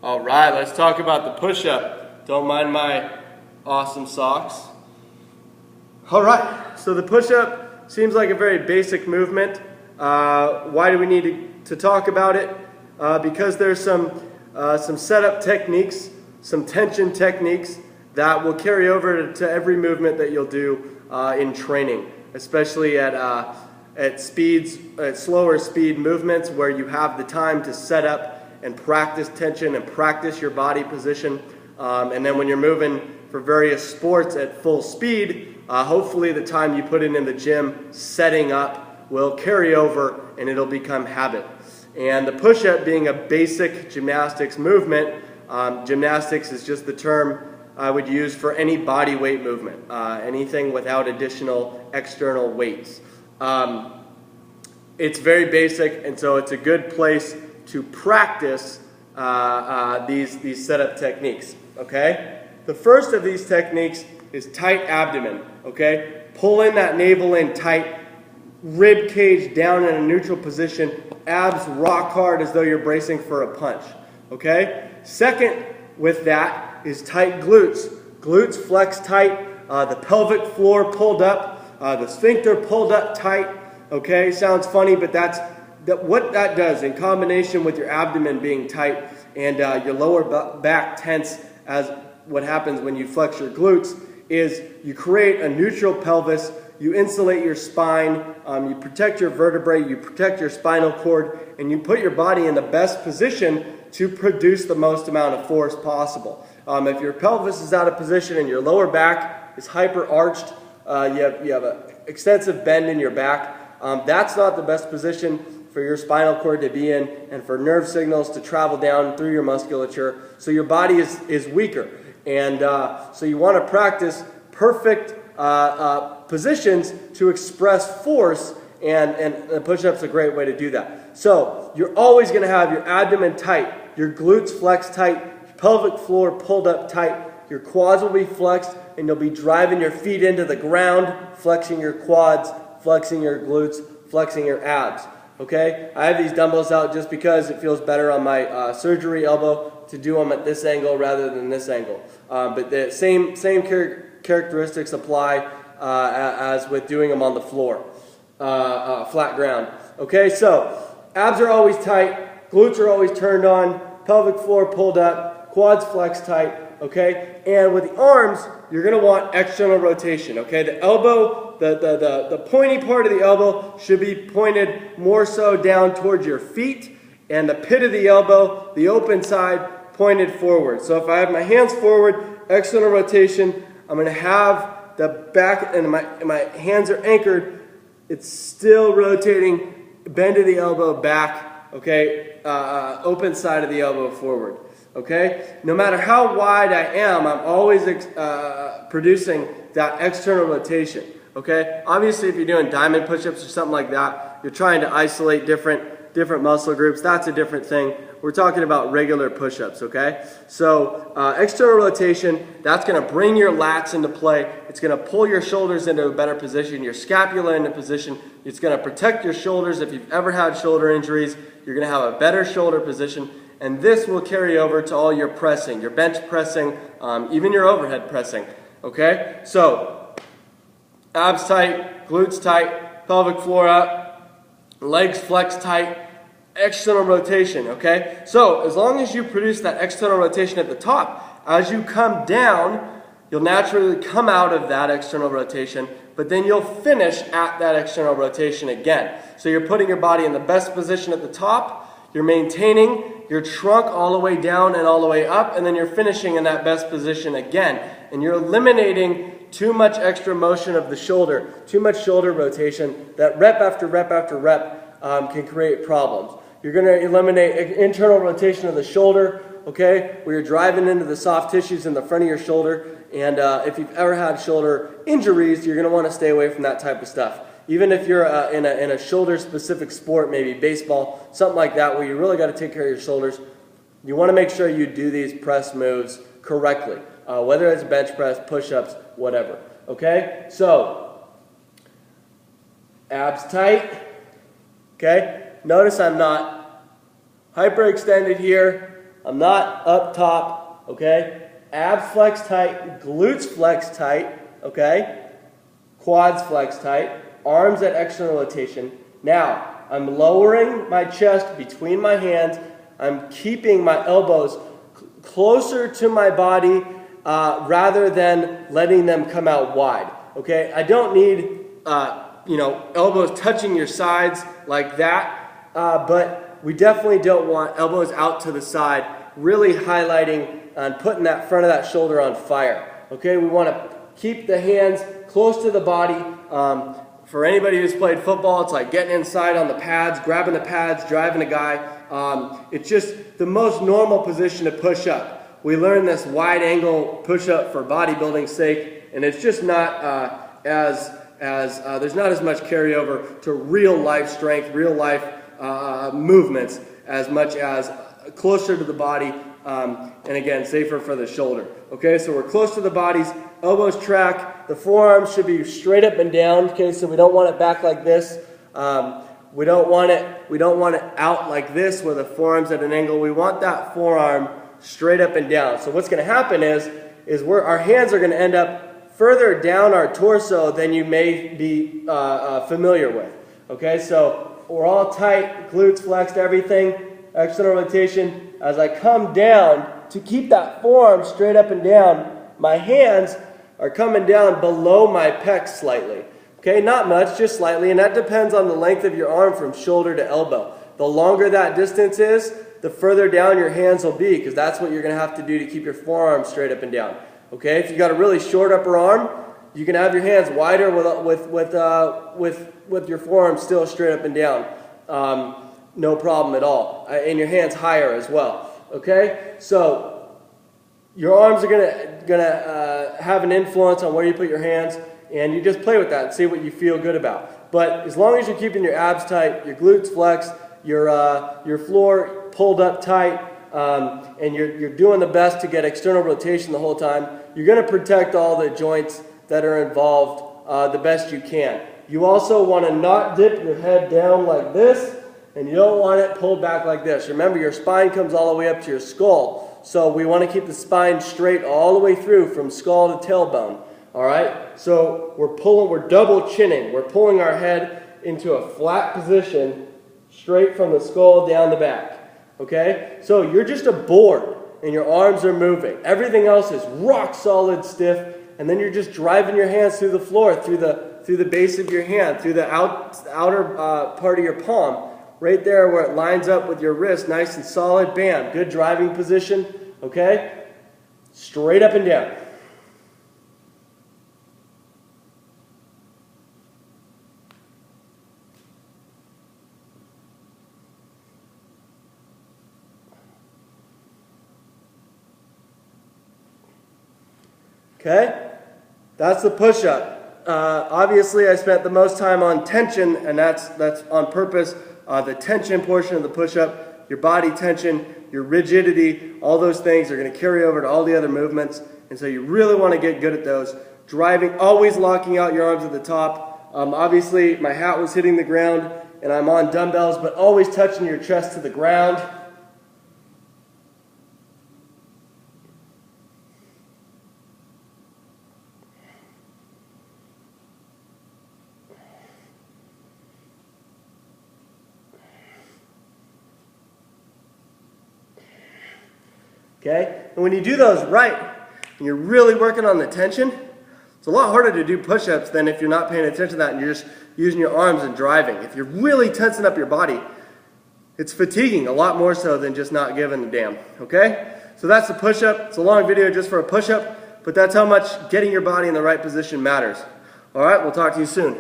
All right, let's talk about the push-up. Don't mind my awesome socks. All right, so the push-up seems like a very basic movement. Why do we need to talk about it? Because there's some setup techniques, some tension techniques that will carry over to every movement that you'll do in training, especially at slower speed movements where you have the time to set up and practice tension and practice your body position. And then when you're moving for various sports at full speed, hopefully the time you put in the gym setting up will carry over and it'll become habit. And the push-up being a basic gymnastics movement, gymnastics is just the term I would use for any body weight movement, anything without additional external weights. It's very basic, and so it's a good place to practice these setup techniques, okay? The first of these techniques is tight abdomen, okay? Pull in that navel in tight, rib cage down in a neutral position, abs rock hard as though you're bracing for a punch, okay? Second with that is tight glutes. Glutes flex tight, the pelvic floor pulled up, the sphincter pulled up tight, okay? Sounds funny, but what that does in combination with your abdomen being tight and your lower back tense, as what happens when you flex your glutes, is you create a neutral pelvis, you insulate your spine, you protect your vertebrae, you protect your spinal cord, and you put your body in the best position to produce the most amount of force possible. If your pelvis is out of position and your lower back is hyper arched, you have an extensive bend in your back, that's not the best position for your spinal cord to be in and for nerve signals to travel down through your musculature. So your body is weaker. And so you want to practice perfect positions to express force, and the push-up's a great way to do that. So you're always going to have your abdomen tight, your glutes flexed tight, your pelvic floor pulled up tight, your quads will be flexed, and you'll be driving your feet into the ground, flexing your quads, flexing your glutes, flexing your abs. Okay, I have these dumbbells out just because it feels better on my surgery elbow to do them at this angle rather than this angle. But the same characteristics apply as with doing them on the floor, flat ground. Okay, so abs are always tight, glutes are always turned on, pelvic floor pulled up, quads flexed tight. Okay, and with the arms, you're going to want external rotation. Okay, the elbow, the pointy part of the elbow should be pointed more so down towards your feet, and the pit of the elbow, the open side, pointed forward. So if I have my hands forward, external rotation, I'm going to have the back, and my hands are anchored. It's still rotating, bend of the elbow back. Okay, open side of the elbow forward. Okay, no matter how wide I am, I'm always producing that external rotation. Okay, obviously if you're doing diamond push-ups or something like that, you're trying to isolate different muscle groups. That's a different thing. We're talking about regular push-ups. Okay, so external rotation, that's going to bring your lats into play. It's going to pull your shoulders into a better position, your scapula into position. It's going to protect your shoulders. If you've ever had shoulder injuries, you're going to have a better shoulder position. And this will carry over to all your pressing, your bench pressing, even your overhead pressing. Okay? So, abs tight, glutes tight, pelvic floor up, legs flexed tight, external rotation. Okay? So, as long as you produce that external rotation at the top, as you come down, you'll naturally come out of that external rotation, but then you'll finish at that external rotation again. So, you're putting your body in the best position at the top. You're maintaining your trunk all the way down and all the way up, and then you're finishing in that best position again. And you're eliminating too much extra motion of the shoulder, too much shoulder rotation. That rep after rep after rep can create problems. You're going to eliminate internal rotation of the shoulder, okay, where you're driving into the soft tissues in the front of your shoulder. And if you've ever had shoulder injuries, you're going to want to stay away from that type of stuff. Even if you're in a shoulder-specific sport, maybe baseball, something like that, where you really got to take care of your shoulders, you want to make sure you do these press moves correctly, whether it's bench press, push-ups, whatever. Okay? So, abs tight. Okay? Notice I'm not hyperextended here. I'm not up top, okay? Abs flex tight, glutes flex tight, okay? Quads flex tight, arms at external rotation. Now, I'm lowering my chest between my hands. I'm keeping my elbows closer to my body rather than letting them come out wide, okay? I don't need, elbows touching your sides like that, but we definitely don't want elbows out to the side, really highlighting and putting that front of that shoulder on fire, okay? We want to keep the hands close to the body. For anybody who's played football, it's like getting inside on the pads, grabbing the pads, driving a guy. It's just the most normal position to push up. We learned this wide angle push up for bodybuilding's sake, and it's just not there's not as much carryover to real life strength, real life movements as much as closer to the body, and again, safer for the shoulder. Okay, so we're close to the bodies, elbows track, the forearms should be straight up and down, okay, so we don't want it back like this. We don't want it out like this where the forearm's at an angle. We want that forearm straight up and down. So what's going to happen is our hands are going to end up further down our torso than you may be familiar with. Okay, so we're all tight, glutes flexed, everything, external rotation. As I come down, to keep that forearm straight up and down, my hands are coming down below my pecs slightly. Okay, not much, just slightly, and that depends on the length of your arm from shoulder to elbow. The longer that distance is, the further down your hands will be, because that's what you're going to have to do to keep your forearm straight up and down. Okay, if you've got a really short upper arm, you can have your hands wider with your forearm still straight up and down. No problem at all. And your hands higher as well. Okay, so your arms are gonna have an influence on where you put your hands, and you just play with that and see what you feel good about. But as long as you're keeping your abs tight, your glutes flexed, your floor pulled up tight, and you're doing the best to get external rotation the whole time, you're going to protect all the joints that are involved the best you can. You also want to not dip your head down like this, and you don't want it pulled back like this. Remember, your spine comes all the way up to your skull, so we want to keep the spine straight all the way through from skull to tailbone. All right, so we're double chinning. We're pulling our head into a flat position straight from the skull down the back. Okay, so you're just a board and your arms are moving. Everything else is rock solid stiff, and then you're just driving your hands through the floor, through the base of your hand, through the outer part of your palm, right there where it lines up with your wrist, nice and solid. Bam, good driving position. Okay, straight up and down. Okay, that's the push-up. Obviously, I spent the most time on tension, and that's on purpose. The tension portion of the push-up, your body tension, your rigidity, all those things are going to carry over to all the other movements, and so you really want to get good at those. Driving, always locking out your arms at the top. Obviously, my hat was hitting the ground, and I'm on dumbbells, but always touching your chest to the ground. Okay, and when you do those right, and you're really working on the tension, it's a lot harder to do push-ups than if you're not paying attention to that and you're just using your arms and driving. If you're really tensing up your body, it's fatiguing a lot more so than just not giving a damn. Okay, so that's the push-up. It's a long video just for a push-up, but that's how much getting your body in the right position matters. All right, we'll talk to you soon.